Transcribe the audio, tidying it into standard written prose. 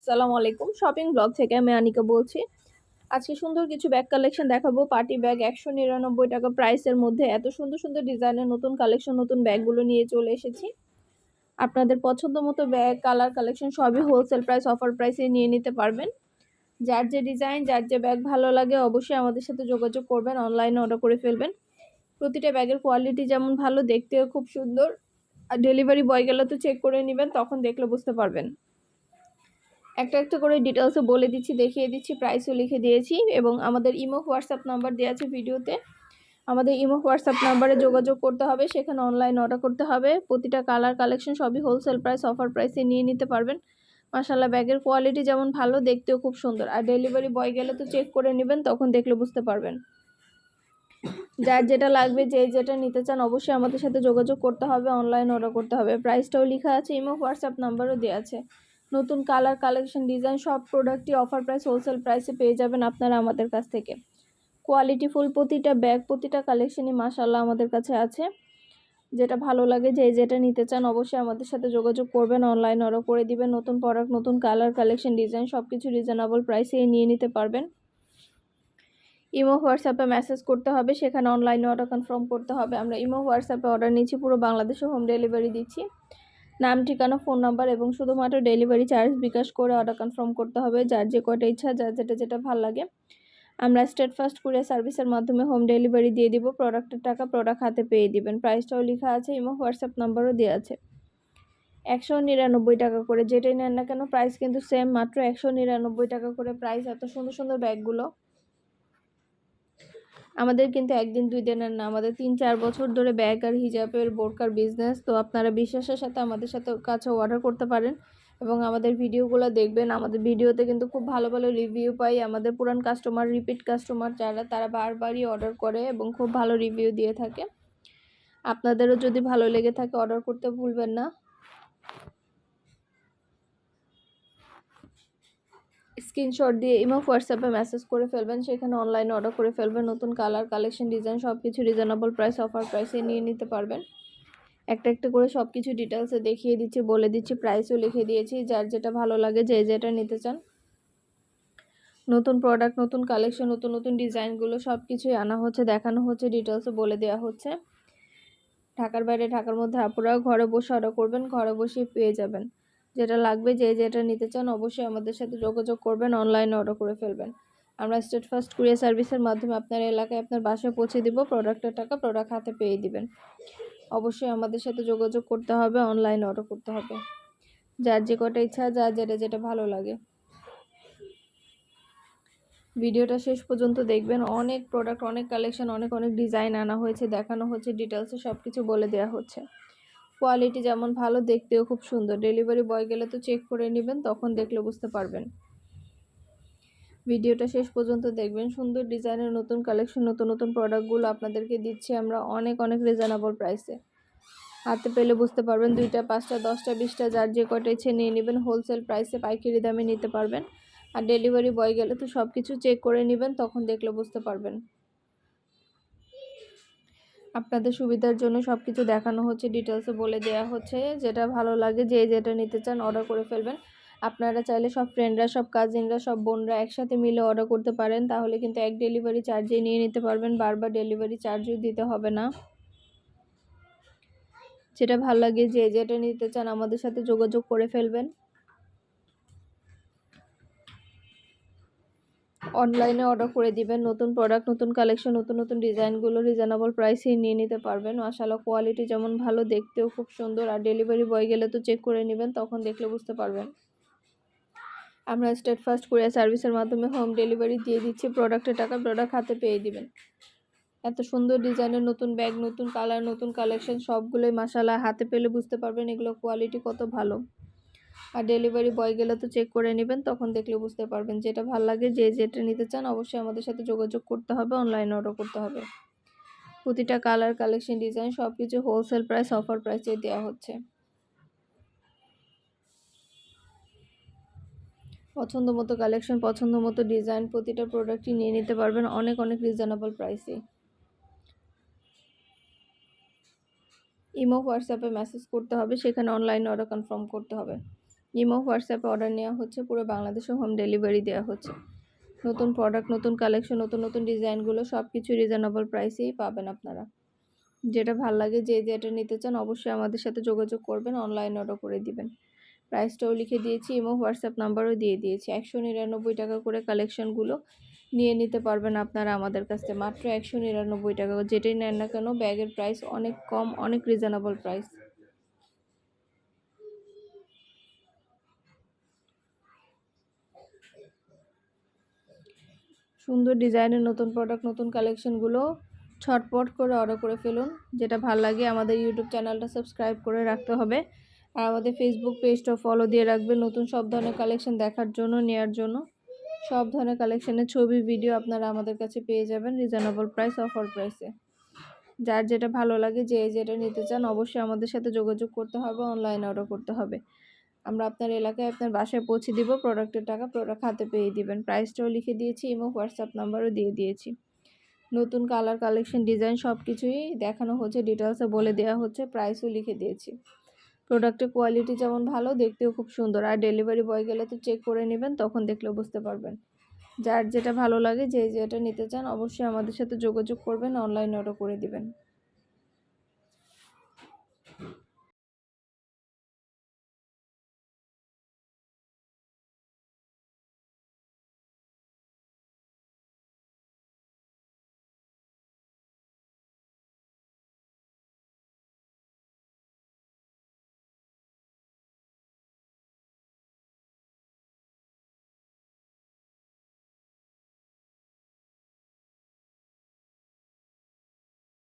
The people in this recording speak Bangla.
আসসালামু আলাইকুম। শপিং ব্লগ থেকে আমি আনিকা বলছি। আজকে সুন্দর কিছু ব্যাগ কালেকশন দেখাবো। পার্টি ব্যাগ ৳১৯৯ প্রাইসের মধ্যে এত সুন্দর, সুন্দর ডিজাইনের নতুন কালেকশন, নতুন ব্যাগগুলো নিয়ে চলে এসেছি। আপনাদের পছন্দ মতো ব্যাগ, কালার কালেকশন সবই হোলসেল প্রাইস, অফার প্রাইসে নিয়ে নিতে পারবেন। যার যে ডিজাইন, যার যে ব্যাগ ভালো লাগে অবশ্যই আমাদের সাথে যোগাযোগ করবেন, অনলাইনে অর্ডার করে ফেলবেন। প্রতিটা ব্যাগের কোয়ালিটি যেমন ভালো, দেখতেও খুব সুন্দর। আর ডেলিভারি বয় গেলে তো চেক করে নিবেন, তখন দেখলে বুঝতে পারবেন। একটা একটা করে ডিটেলসও বলে দিচ্ছি, দেখিয়ে দিচ্ছি, প্রাইসও লিখে দিয়েছি এবং আমাদের ইমো হোয়াটসঅ্যাপ নাম্বার দেওয়া আছে ভিডিওতে। আমাদের ইমো হোয়াটসঅ্যাপ নাম্বারে যোগাযোগ করতে হবে, সেখানে অনলাইন অর্ডার করতে হবে। প্রতিটা কালার কালেকশন সবই হোলসেল প্রাইস, অফার প্রাইসে নিয়ে নিতে পারবেন। মাশাআল্লাহ, ব্যাগের কোয়ালিটি যেমন ভালো, দেখতেও খুব সুন্দর। আর ডেলিভারি বয় গেলে তো চেক করে নেবেন, তখন দেখলে বুঝতে পারবেন। যার যেটা লাগবে, যে যেটা নিতে চান অবশ্যই আমাদের সাথে যোগাযোগ করতে হবে, অনলাইন অর্ডার করতে হবে। প্রাইসটাও লেখা আছে, ইমো হোয়াটসঅ্যাপ নাম্বারও দেওয়া আছে। নতুন কালার কালেকশন ডিজাইন সব প্রোডাক্টই অফার প্রাইস, হোলসেল প্রাইসে পেয়ে যাবেন আপনারা আমাদের কাছ থেকে। কোয়ালিটিফুল প্রতিটা ব্যাগ, প্রতিটা কালেকশনই মাশাআল্লাহ আমাদের কাছে আছে। যেটা ভালো লাগে, যে যেটা নিতে চান অবশ্যই আমাদের সাথে যোগাযোগ করবেন, অনলাইন অর্ডার করে দিবেন। নতুন প্রোডাক্ট, নতুন কালার কালেকশন ডিজাইন সব কিছু রিজনেবল প্রাইসে নিয়ে নিতে পারবেন। ইমো হোয়াটসঅ্যাপে মেসেজ করতে হবে, সেখানে অনলাইনে অর্ডার কনফার্ম করতে হবে। আমরা ইমো হোয়াটসঅ্যাপে অর্ডার নিচ্ছি, পুরো বাংলাদেশে হোম ডেলিভারি দিচ্ছি। নাম, ঠিকানা, ফোন নাম্বার এবং শুধুমাত্র ডেলিভারি চার্জ বিকাশ করে অর্ডার কনফার্ম করতে হবে। যার যে কয়টা ইচ্ছা, যার যেটা যেটা ভালো লাগে। আমরা স্টেট ফার্স্ট কুরিয়ার সার্ভিসের মাধ্যমে হোম ডেলিভারি দিয়ে দিব। প্রোডাক্টের টাকা প্রোডাক্ট হাতে পেয়ে দিবেন। প্রাইসটাও লেখা আছে, ইমো হোয়াটসঅ্যাপ নাম্বারও দেওয়া আছে। ৳১৯৯ করে, যেটাই নেন না কেন প্রাইস কিন্তু সেম, মাত্র ৳১৯৯ করে প্রাইস। এত সুন্দর সুন্দর ব্যাগগুলো আমাদের কিন্তু একদিন দুই দিনের না, আমাদের ৩-৪ বছর ধরে ব্যাগ আর হিজাবের বোরকার বিজনেস। তো আপনারা বিশ্বাসের সাথে আমাদের সাথে কাছে অর্ডার করতে পারেন এবং আমাদের ভিডিওগুলো দেখবেন। আমাদের ভিডিওতে কিন্তু খুব ভালো ভালো রিভিউ পাই। আমাদের পুরান কাস্টমার, রিপিট কাস্টমার যারা, তারা বারবারই অর্ডার করে এবং খুব ভালো রিভিউ দিয়ে থাকে। আপনাদেরও যদি ভালো লেগে থাকে অর্ডার করতে ভুলবেন না। স্ক্রিনশট দিয়ে ইমো হোয়াটসঅ্যাপে মেসেজ করে ফেলবেন, সেখানে অনলাইনে অর্ডার করে ফেলবেন। নতুন কালার কালেকশন ডিজাইন সব কিছু রিজনেবল প্রাইস, অফার প্রাইসে নিয়ে নিতে পারবেন। একটা একটা করে সব কিছু ডিটেলসে দেখিয়ে দিচ্ছি, বলে দিচ্ছি, প্রাইসও লিখে দিয়েছি। যার যেটা ভালো লাগে, যে যেটা নিতে চান। নতুন প্রোডাক্ট, নতুন কালেকশন, নতুন নতুন ডিজাইনগুলো সব কিছুই আনা হচ্ছে, দেখানো হচ্ছে, ডিটেলসে বলে দেওয়া হচ্ছে। ঢাকার বাইরে, ঢাকার মধ্যে আপুরাও ঘরে বসে অর্ডার করবেন, ঘরে বসেই পেয়ে যাবেন। যেটা লাগবে, যে যেটা নিতে চান অবশ্যই আমাদের সাথে যোগাযোগ করবেন, অনলাইনে অর্ডার করে ফেলবেন। আমরা স্টেট ফার্স্ট কুরিয়ার সার্ভিসের মাধ্যমে আপনার এলাকায়, আপনার বাসায় পৌঁছে দিব। প্রোডাক্টের টাকা প্রোডাক্ট হাতে পেয়ে দিবেন। অবশ্যই আমাদের সাথে যোগাযোগ করতে হবে, অনলাইনে অর্ডার করতে হবে। যার যে কটা ইচ্ছা, যার যেটা যেটা ভালো লাগে। ভিডিওটা শেষ পর্যন্ত দেখবেন। অনেক প্রোডাক্ট, অনেক কালেকশন, অনেক অনেক ডিজাইন আনা হয়েছে, দেখানো হচ্ছে, ডিটেলসে সব কিছু বলে দেওয়া হচ্ছে। কোয়ালিটি যেমন ভালো, দেখতেও খুব সুন্দর। ডেলিভারি বয় গেলে তো চেক করে নেবেন, তখন দেখলে বুঝতে পারবেন। ভিডিওটা শেষ পর্যন্ত দেখবেন। সুন্দর ডিজাইনের নতুন কালেকশন, নতুন নতুন প্রোডাক্টগুলো আপনাদেরকে দিচ্ছি আমরা অনেক অনেক রিজনেবল প্রাইসে। হাতে পেলে বুঝতে পারবেন। 2টা, 5টা, 10টা, 20টা, যার যে কটা ইচ্ছে নিয়ে নেবেন। হোলসেল প্রাইসে পাইকারি দামে নিতে পারবেন। আর ডেলিভারি বয় গেলে তো সব কিছু চেক করে নেবেন, তখন দেখলে বুঝতে পারবেন। আপনাদের সুবিধার জন্য সব কিছু দেখানো হচ্ছে, ডিটেলসে বলে দেওয়া হচ্ছে। যেটা ভালো লাগে, যে যেটা নিতে চান অর্ডার করে ফেলবেন। আপনারা চাইলে সব ফ্রেন্ডরা, সব কাজিনরা, সব বোনরা একসাথে মিলে অর্ডার করতে পারেন, তাহলে কিন্তু এক ডেলিভারি চার্জেই নিয়ে নিতে পারবেন, বারবার ডেলিভারি চার্জও দিতে হবে না। যেটা ভালো লাগে, যে যেটা নিতে চান আমাদের সাথে যোগাযোগ করে ফেলবেন। অনলাইনে অর্ডার করে দিবেন। নতুন প্রোডাক্ট, নতুন কালেকশন, নতুন নতুন ডিজাইনগুলো রিজনেবল প্রাইসেই নিয়ে নিতে পারবেন। মাশাআল্লাহ, কোয়ালিটি যেমন ভালো, দেখতেও খুব সুন্দর। আর ডেলিভারি বয় গেলে তো চেক করে নেবেন, তখন দেখলে বুঝতে পারবেন। আমরা স্টেট ফার্স্ট কুরিয়ার সার্ভিসের মাধ্যমে হোম ডেলিভারি দিয়ে দিচ্ছি। প্রোডাক্টের টাকা প্রোডাক্ট হাতে পেয়ে দিবেন। এত সুন্দর ডিজাইনের নতুন ব্যাগ, নতুন কালার, নতুন কালেকশন সবগুলোই মাশাআল্লাহ হাতে পেলে বুঝতে পারবেন এগুলো কোয়ালিটি কত ভালো। আর ডেলিভারি বয় গেলে তো চেক করে নেবেন, তখন দেখলে বুঝতে পারবেন। যেটা ভালো লাগে, যে যেটা নিতে চান অবশ্যই আমাদের সাথে যোগাযোগ করতে হবে, অনলাইনে অর্ডার করতে হবে। প্রতিটা কালার কালেকশন ডিজাইন সব কিছু হোলসেল প্রাইস, অফার প্রাইসে দেওয়া হচ্ছে। পছন্দ মতো কালেকশন, পছন্দ মতো ডিজাইন, প্রতিটা প্রোডাক্টই নিয়ে নিতে পারবেন অনেক অনেক রিজনেবল প্রাইসে। ইমো হোয়াটসঅ্যাপে মেসেজ করতে হবে, সেখানে অনলাইনে অর্ডার কনফার্ম করতে হবে। ইমো হোয়াটসঅ্যাপে অর্ডার নেওয়া হচ্ছে, পুরো বাংলাদেশে হোম ডেলিভারি দেওয়া হচ্ছে। নতুন প্রোডাক্ট, নতুন কালেকশন, নতুন নতুন ডিজাইনগুলো সব কিছু রিজনেবল প্রাইসেই পাবেন আপনারা। যেটা ভাল লাগে, যে যেটা নিতে চান অবশ্যই আমাদের সাথে যোগাযোগ করবেন, অনলাইন অর্ডার করে দিবেন। প্রাইসটাও লিখে দিয়েছি, ইমো হোয়াটসঅ্যাপ নাম্বারও দিয়ে দিয়েছি। 199 টাকা করে কালেকশনগুলো নিয়ে নিতে পারবেন আপনারা আমাদের কাছ থেকে, মাত্র 199 টাকা। যেটাই নেন না কেন ব্যাগের প্রাইস অনেক কম, অনেক রিজনেবল প্রাইস। সুন্দর ডিজাইনের নতুন প্রোডাক্ট, নতুন কালেকশনগুলো ছটপট করে অর্ডার করে ফেলুন। যেটা ভাল লাগে আমাদের ইউটিউব চ্যানেলটা সাবস্ক্রাইব করে রাখতে হবে, আর আমাদের ফেসবুক পেজটা ফলো দিয়ে রাখবেন নতুন সব ধরনের কালেকশন দেখার জন্য, নেয়ার জন্য। সব ধরনের কালেকশনের ছবি, ভিডিও আপনারা আমাদের কাছে পেয়ে যাবেন রিজনেবল প্রাইস, অফার প্রাইসে। যার যেটা ভালো লাগে, যে যেটা নিতে চান অবশ্যই আমাদের সাথে যোগাযোগ করতে হবে, অনলাইনে অর্ডার করতে হবে। আমরা আপনার এলাকায় আপনার বাসায় পৌঁছে দিব, প্রোডাক্টের টাকা প্রোডাক্ট হাতে পেয়ে দিবেন। প্রাইসটাও লিখে দিয়েছি, ইমো হোয়াটসঅ্যাপ নাম্বারও দিয়ে দিয়েছি। নতুন কালার, কালেকশন, ডিজাইন সব কিছুই দেখানো হচ্ছে, ডিটেলসে বলে দেওয়া হচ্ছে, প্রাইসও লিখে দিয়েছি। প্রোডাক্টের কোয়ালিটি যেমন ভালো, দেখতেও খুব সুন্দর। আর ডেলিভারি বয় গেলে তো চেক করে নেবেন, তখন দেখলেও বুঝতে পারবেন। যার যেটা ভালো লাগে, যে যেটা নিতে চান অবশ্যই আমাদের সাথে যোগাযোগ করবেন, অনলাইনে অর্ডার করে দিবেন।